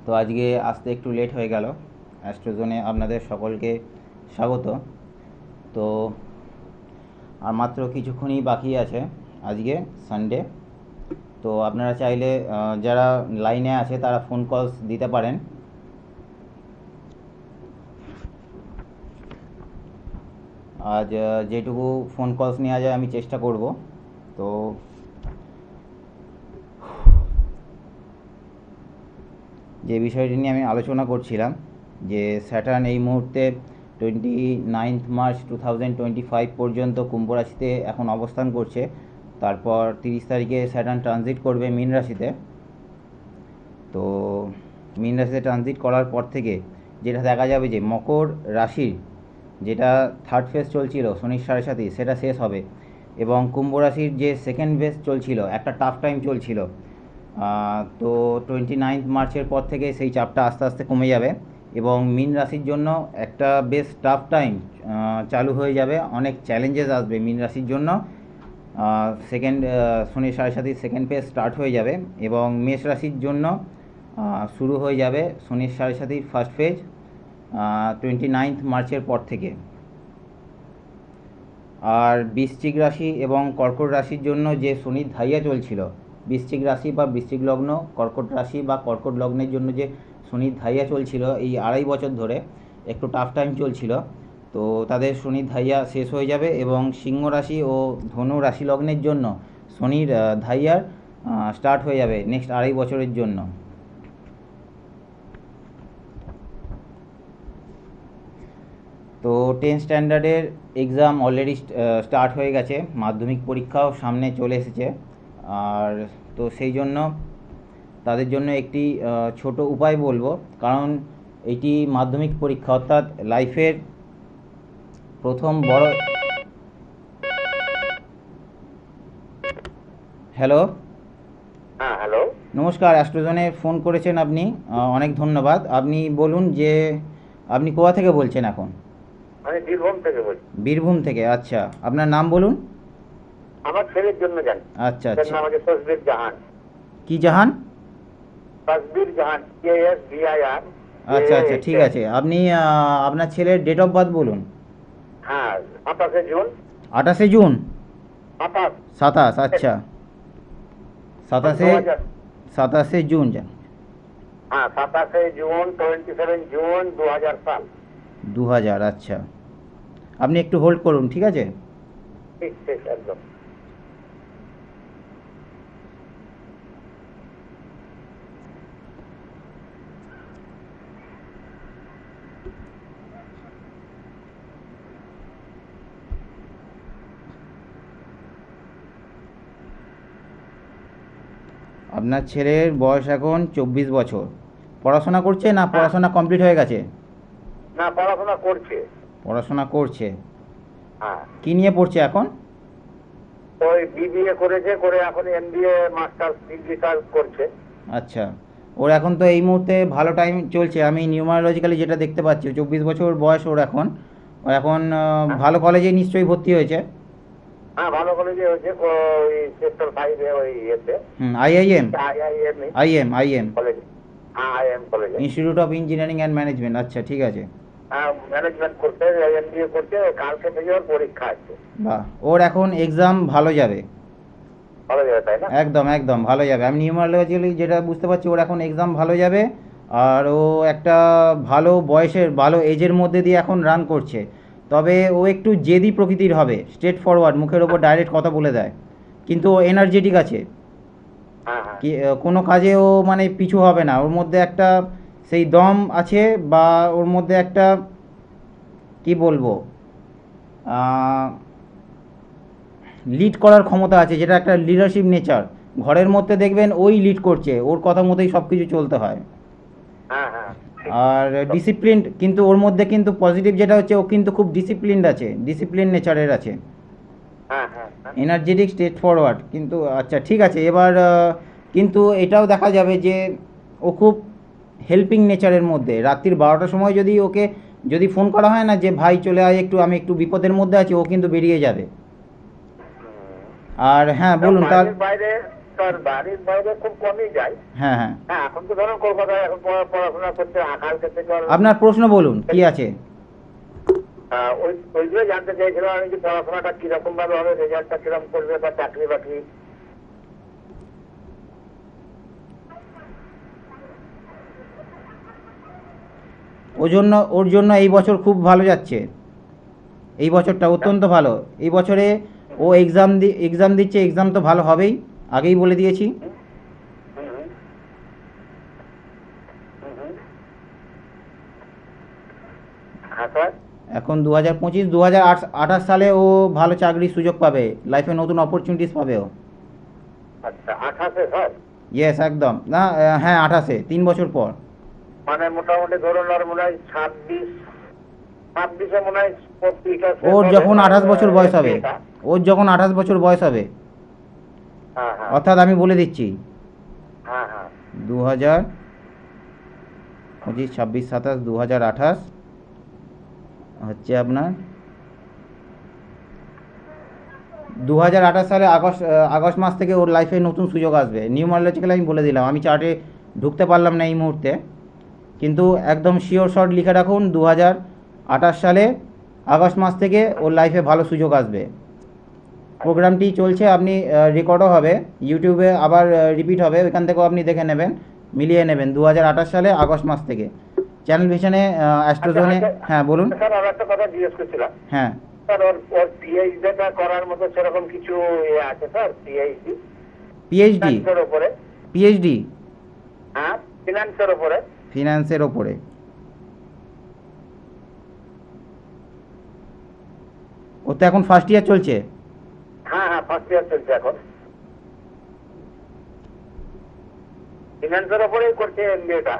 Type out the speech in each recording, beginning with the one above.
তো আজকে আসতে একটু লেট হয়ে গেল। অ্যাস্ট্রোজোনে আপনাদের সকলকে স্বাগত। তো আর মাত্র কিছুক্ষণই বাকি আছে, আজকে সানডে। তো আপনারা চাইলে যারা লাইনে আছে তারা ফোন কলস দিতে পারেন। আজ যেটুকু ফোন কলস নেওয়া যায় আমি চেষ্টা করব। তো যে বিষয়টি নিয়ে আমি আলোচনা করছিলাম, যে স্যাটার্ন এই মুহূর্তে 29 মার্চ 2025 পর্যন্ত কুম্ভ রাশিতে এখন অবস্থান করছে। তারপর 30 তারিখে স্যাটার্ন ট্রানজিট করবে মীন রাশিতে। তো মীন রাশিতে ট্রানজিট করার পর থেকে যেটা দেখা যাবে যে মকর রাশির যেটা থার্ড ফেজ চলছিল শনির সাড়ে সাথী, সেটা শেষ হবে। এবং কুম্ভ রাশির যে সেকেন্ড ফেজ চলছিল, একটা টাফ টাইম চলছিল, তো 29 মার্চের পর থেকে সেই চাপটা আস্তে আস্তে কমে যাবে এবং মীন রাশির জন্য একটা বেশ টাফ টাইম চালু হয়ে যাবে। অনেক চ্যালেঞ্জেস আসবে মীন রাশির জন্য। সেকেন্ড শনির সাড়ে সাথী সেকেন্ড ফেজ স্টার্ট হয়ে যাবে এবং মেষ রাশির জন্য শুরু হয়ে যাবে শনির সাড়ে সাথীর ফার্স্ট ফেজ 29 মার্চের পর থেকে। আর বৃশ্চিক রাশি এবং কর্কট রাশির জন্য যে শনির ধাইয়া চলছিল, বৃশ্চিক রাশি বা বৃশ্চিক লগ্ন, কর্কট রাশি বা কর্কট লগ্নের জন্য যে শনির ধাইয়া চলছিল এই 2.5 বছর ধরে, একটু টাফ টাইম চলছিল। তো তাদের শনির ধাইয়া শেষ হয়ে যাবে এবং সিংহ রাশি ও ধনু রাশি লগ্নের জন্য শনির ধাইয়ার স্টার্ট হয়ে যাবে নেক্সট 2.5 বছরের জন্য। তো 10 স্ট্যান্ডার্ডের এক্সাম অলরেডি স্টার্ট হয়ে গেছে, মাধ্যমিক পরীক্ষাও সামনে চলে এসেছে। আর তো সেই জন্য তাদের জন্য একটি ছোট উপায় বলবো, কারণ এটি মাধ্যমিক পরীক্ষা, অর্থাৎ লাইফের প্রথম বড়। হ্যালো, হ্যাঁ, হ্যালো। নমস্কার, অ্যাস্ট্রোজনে ফোন করেছেন আপনি, অনেক ধন্যবাদ। আপনি বলুন যে আপনি কোথা থেকে বলছেন এখন? আমি বীরভূম থেকে বলছি। বীরভূম থেকে, আচ্ছা। আপনার নাম বলুন। আমার ছেলের জন্য জানি। আচ্ছা তার আচ্ছা, নাম হচ্ছে তসবির জাহান। কি জাহান? তসবির জাহান, KSBIR। আচ্ছা আচ্ছা, ঠিক আছে। আপনি আপনার ছেলের ডেট অফ বার্থ বলুন। হ্যাঁ, 27 জুন। 28 জুন। 27। 27, আচ্ছা। সাতাশে 2000। 27 জুন জান। হ্যাঁ, 27 জুন, 27 জুন 2000 সাল। 2000, আচ্ছা। আপনি একটু হোল্ড করুন, ঠিক আছে? ঠিক ঠিক, একদম। আপনার ছেলের বয়স এখন 24 বছর। পড়াশোনা করছে না হ্যাঁ। পড়াশোনা কমপ্লিট হয়ে গেছে? না, পড়াশোনা করছে। পড়াশোনা করছে। হ্যাঁ, কি নিয়ে পড়ছে এখন? ওই BBA করেছে, করে এখন MBA মাস্টার্স ডিগ্রি করছে। আচ্ছা, ওর এখন তো এই মুহূর্তে ভালো টাইম চলছে। আমি নিউমারোলজিক্যালি যেটা দেখতে পাচ্ছি, 24 বছর বয়স ওর এখন। ও এখন হ্যাঁ, ভালো কলেজে নিশ্চয়ই ভর্তি হয়েছে। হ্যাঁ, ভালো কলেজে হয়েছে। ওই সেক্টর 5-এ, ওই ইয়েতে আইআইএম। IIM IM college. হ্যাঁ, IIM কলেজে institute of engineering and management, আচ্ছা, ঠিক আছে। ম্যানেজমেন্ট করতে, MBA করতে। কালকে থেকে ওর পরীক্ষা আছে। বাহ, ওর এখন এক্সাম ভালো যাবে। ভালো যাবে, তাই না? একদম একদম ভালো যাবে। আমি নিউমারোলজিক্যালি যেটা বুঝতে পারছি, ওর এখন এক্সাম ভালো যাবে। আর ও একটা ভালো বয়সের, ভালো এজের মধ্যে দিয়ে এখন রান করছে। তবে ও একটু জেদি প্রকৃতির হবে, স্ট্রেট ফরওয়ার্ড, মুখের ওপর ডাইরেক্ট কথা বলে দেয়, কিন্তু ও এনার্জেটিক আছে। হ্যাঁ, হ্যাঁ, কি কোনো কাজে ও মানে পিছু হবে না, ওর মধ্যে একটা সেই দম আছে, বা ওর মধ্যে একটা কি বলবো, লিড করার ক্ষমতা আছে, যেটা একটা লিডারশিপ নেচার। ঘরের মধ্যে দেখবেন ওই লিড করছে, ওর কথা মতোই সব কিছু চলতে হয়। হ্যাঁ, হ্যাঁ, ঠিক। আর ডিসিপ্লিন, কিন্তু ওর মধ্যে কিন্তু পজিটিভ যেটা হচ্ছে, ও কিন্তু খুব ডিসিপ্লিনড আছে, ডিসিপ্লিন নেচারের আছে, হ্যাঁ, হ্যাঁ, হ্যাঁ, এনার্জেটিক, স্ট্রেট ফরওয়ার্ড। কিন্তু আচ্ছা, ঠিক আছে। এবার কিন্তু এটাও দেখা যাবে যে ও খুব হেল্পিং নেচারের মধ্যে। রাত্রির 12টার সময় যদি ওকে যদি ফোন করা হয় না যে ভাই চলে আয় একটু, আমি একটু বিপদের মধ্যে আছি, ও কিন্তু বেরিয়ে যাবে। হুম। আর হ্যাঁ, তো বলুন তার। বাইরে বাইরে স্যার বাড়ির বাইরে খুব কমই যায়। হ্যাঁ হ্যাঁ, হ্যাঁ, এখন তো ধরুন কলকাতায় এখন পড়াশোনা করছে, আঁকার ক্ষেত্রে তো আপনার প্রশ্ন বলুন কি আছে। ওইগুলো জানতে চাইছিলাম আমি যে পড়াশোনাটা কিরকম ভাবে হবে, রেজাল্টটা কিরকম করবে, বা চাকরি বাকরি। ওর জন্য এই বছর খুব ভালো যাচ্ছে, এই বছরটা অত্যন্ত ভালো। এই বছরে ও এক্সাম দিচ্ছে, এক্সাম তো ভালো হবেই, আগেই বলে দিয়েছি। হুম, হুম, হুম, হুম। হ্যাঁ স্যার। এখন 2025 2028 সালে ও ভালো চাকরির সুযোগ পাবে, লাইফে নতুন অপরচুনিটিস পাবে ও। আচ্ছা, 28-এ স্যার? ইয়েস একদম, না হ্যাঁ 28-এ, 3 বছর পর। মানে মোটামুটি ধরুন আর মনে হয় 26-এ মনে হয় পত্রিকা শেষ ওর হবে, যখন 28 বছর বয়স হবে, MBA-টা। ওর যখন 28 বছর বয়স হবে, হ্যাঁ হ্যাঁ অর্থাৎ আমি বলে দিচ্ছি হ্যাঁ হ্যাঁ 2025 26 27 2028 হচ্ছে আপনার 2028 সালে আগস্ট মাস থেকে ওর লাইফে নতুন সুযোগ আসবে। নিউমারোলজিক্যাল আমি বলে দিলাম, আমি চার্টে ঢুকতে পারলাম না এই মুহূর্তে, কিন্তু একদম শিওর শর্ট লিখে রাখুন 2028 সালে আগস্ট মাস থেকে ওর লাইফে ভালো সুযোগ আসবে। প্রোগ্রামটি চলছে, আপনি রেকর্ডও হবে ইউটিউবে, আবার রিপিট হবে, ওইখান থেকেও আপনি দেখে নেবেন, মিলিয়ে নেবেন 2028 সালে আগস্ট মাস থেকে চ্যানেল ভিশনে অ্যাস্ট্রোজোনে। আচ্ছা, হ্যাঁ বলুন। স্যার আর একটা কথা জিজ্ঞেস করছিলাম। হ্যাঁ, স্যার ওর পিএইচডিটা করার মতো সেরকম কিছু আছে স্যার? পিএইচডি পিএইচডি, ফিনান্সের উপরে। পিএইচডি হ্যাঁ, ফিনান্সের উপরে। ফিনান্সের ওপরে। ও তো এখন ফার্স্ট ইয়ার চলছে। হ্যাঁ হ্যাঁ, ফার্স্ট ইয়ার চলছে এখন। ফিনান্সের উপরেই করছে এমবিএটা।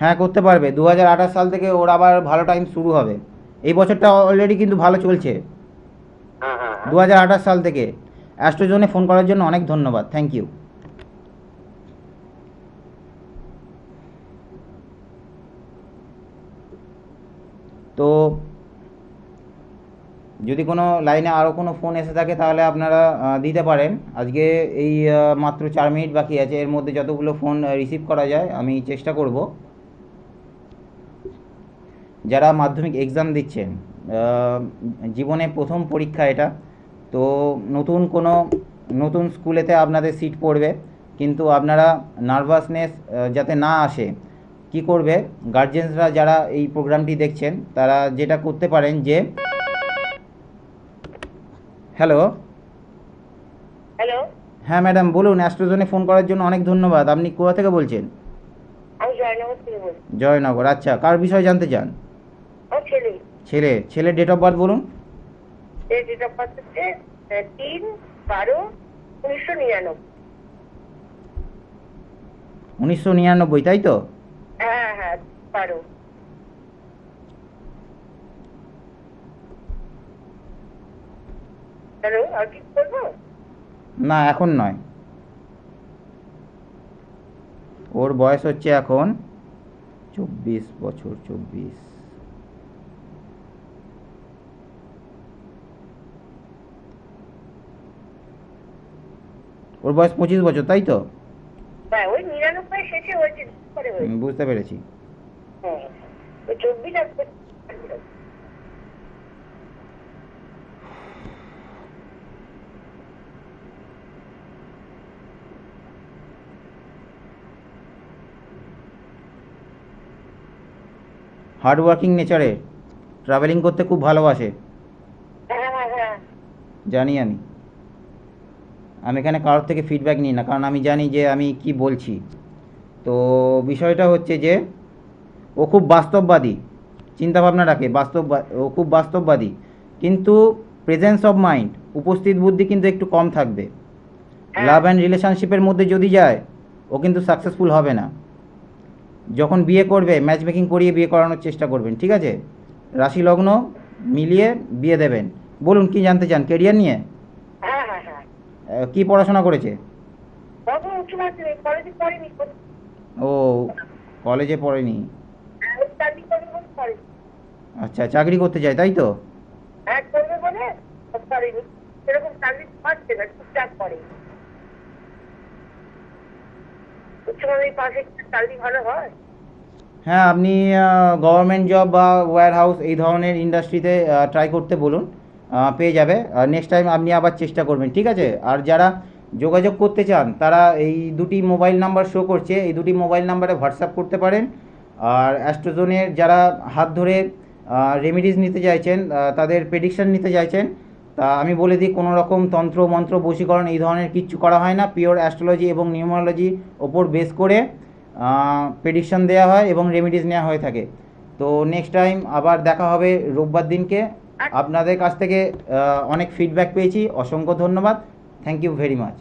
হ্যাঁ করতে পারবে, 2028 সাল থেকে ওর আবার ভালো টাইম শুরু হবে। এই বছরটা অলরেডি কিন্তু ভালো চলছে, হ্যাঁ হ্যাঁ হ্যাঁ। 2028 সাল থেকে। অ্যাস্ট্রোজোনে ফোন করার জন্য অনেক ধন্যবাদ, থ্যাংক ইউ। তো যদি কোনো লাইনে আরও কোনো ফোন এসে থাকে তাহলে আপনারা দিতে পারেন। আজকে এই মাত্র 4 মিনিট বাকি আছে, এর মধ্যে যতগুলো ফোন রিসিভ করা যায় আমি চেষ্টা করব। যারা মাধ্যমিক এক্সাম দিচ্ছেন, জীবনে প্রথম পরীক্ষা এটা, তো নতুন স্কুলেতে আপনাদের সিট পড়বে, কিন্তু আপনারা নার্ভাসনেস যাতে না আসে, কি করবে গার্জেন্সরা যারা এই প্রোগ্রামটি দেখছেন তারা যেটা করতে পারেন যে, হ্যালো। হ্যালো, হ্যাঁ ম্যাডাম বলুন, অ্যাস্ট্রোজনে ফোন করার জন্য অনেক ধন্যবাদ। আপনি কোথা থেকে বলছেন? আমি জয়নগর থেকে বলছি। জয়নগর, আচ্ছা, কার বিষয়ে জানতে চান? আমার ছেলে, ছেলের ডেট অফ বার্থ বলুন। এর ডেট অফ বার্থ হচ্ছে 3/12/1999। 1999, তাই তো? হ্যাঁ হ্যাঁ, 12। হ্যালো, আর কি বলবো? না এখন নয়, ওর বয়স হচ্ছে এখন 24 বছর। 24, ওর বয়স 25 বছর, তাই তো? হ্যাঁ, ওই 99 শেষে হয়েছে, পরে হয়েছে। বুঝতে পেরেছি। হ্যাঁ, ওই 24 আর 25। হার্ড ওয়ার্কিং নেচারে, ট্রাভেলিং করতে খুব ভালোবাসে। হ্যাঁ হ্যাঁ হ্যাঁ। জানি আমি এখানে কারোর থেকে ফিডব্যাক নিই না, কারণ আমি জানি যে আমি কি বলছি। তো বিষয়টা হচ্ছে যে ও খুব বাস্তববাদী চিন্তাভাবনা রাখে, ও খুব বাস্তববাদী, কিন্তু প্রেজেন্স অফ মাইন্ড, উপস্থিত বুদ্ধি কিন্তু একটু কম থাকবে। লাভ অ্যান্ড রিলেশনশিপের মধ্যে যদি যায়, ও কিন্তু সাকসেসফুল হবে না। যখন বিয়ে করবে ম্যাচ মেকিং করিয়ে বিয়ে করানোর চেষ্টা করবেন, ঠিক আছে? রাশি লগ্ন মিলিয়ে বিয়ে দেবেন। বলুন কি জানতে চান কেরিয়ার নিয়ে? হ্যাঁ হ্যাঁ হ্যাঁ। কি পড়াশোনা করেছে? কত উচ্চ মাধ্যমিক, কলেজে পড়েনি। ও কলেজে পড়েনি, চাকরি করবে বলে পড়েনি। আচ্ছা চাকরি করতে চায়, তাই তো? হ্যাঁ, করবে বলে পারেনি, সেরকম চাকরি পাচ্ছে না, টুকটাক করে। উচ্চ মাধ্যমিক পাশে চাকরি ভালো হয়? হ্যাঁ, আপনি গভর্নমেন্ট জব বা ওয়্যার হাউস এই ধরনের ইন্ডাস্ট্রিতে ট্রাই করতে বলুন, পেয়ে যাবে। নেক্সট টাইম আপনি আবার চেষ্টা করবেন, ঠিক আছে? আর যারা যোগাযোগ করতে চান তারা এই দুটি মোবাইল নাম্বার শো করছে, এই দুটি মোবাইল নাম্বারে হোয়াটসঅ্যাপ করতে পারেন। আর অ্যাস্ট্রোজোনের যারা হাত ধরে রেমিডিস নিতে চাইছেন, তাদের প্রেডিকশন নিতে চাইছেন, তা আমি বলে দিই, কোনো রকম তন্ত্র মন্ত্র বশীকরণ এই ধরনের কিচ্ছু করা হয় না। পিওর অ্যাস্ট্রোলজি এবং নিউমারোলজি ওপর বেস করে প্রেডিকশন দেওয়া হয় এবং রেমিডিস নেওয়া হয়ে থাকে। তো নেক্সট টাইম আবার দেখা হবে রোববার দিনকে। আপনাদের কাছ থেকে অনেক ফিডব্যাক পেয়েছি, অসংখ্য ধন্যবাদ। Thank you very much.